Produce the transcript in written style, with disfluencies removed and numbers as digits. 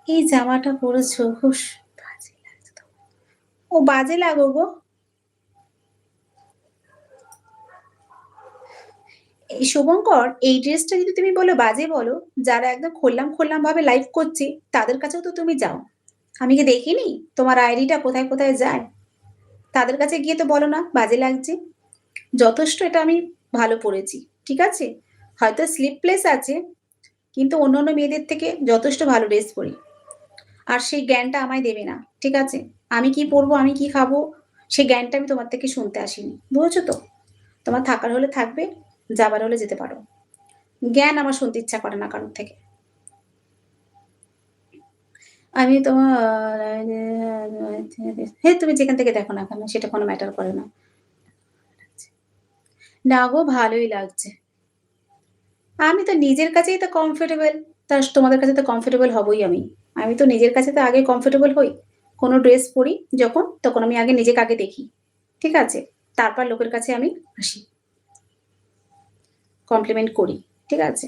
এই জামাটা পরেছো, হুস, বাজে লাগছে তো। ও বাজে লাগো গো। এই শুভঙ্কর, এই ড্রেসটা যদি তুমি বলো বাজে বলো, যারা একদম খোল্লাম ভাবে লাইভ করছে তাদের কাছেও তো তুমি যাও। আমি কি দেখিনি তোমার আইডিটা কোথায় কোথায় যায়? তাদের কাছে গিয়ে তো বলো না বাজে লাগছে। যথেষ্ট এটা আমি ভালো পড়েছি, ঠিক আছে? হয়তো স্লিপলেস আছে, কিন্তু অন্যান্য মেয়েদের থেকে যথেষ্ট ভালো ড্রেস পরি। আর সেই জ্ঞানটা আমায় দেবে না, ঠিক আছে? আমি কি পরবো, আমি কি খাবো, সেই জ্ঞানটা আমি তোমার থেকে শুনতে আসিনি, বুঝেছো তো? তোমার থাকার হলে থাকবে, যাবার হলে যেতে পারো। জ্ঞান আমার শুনতে ইচ্ছা করে না কারোর থেকে। আমি তোমার হ্যাঁ, তুমি যেখান থেকে দেখো না কেন সেটা কোনো ম্যাটার করে না। না গো, ভালোই লাগছে। আমি তো নিজের কাছেই তো কমফোর্টেবল, তা তোমাদের কাছে তো কমফোর্টেবল হবই আমি। আমি তো নিজের কাছে তো আগে কমফোর্টেবল হই। কোনো ড্রেস পরি যখন, তখন আমি আগে নিজেকে আগে দেখি। ঠিক আছে? তারপর লোকের কাছে আমি আসি। কমপ্লিমেন্ট করি। ঠিক আছে?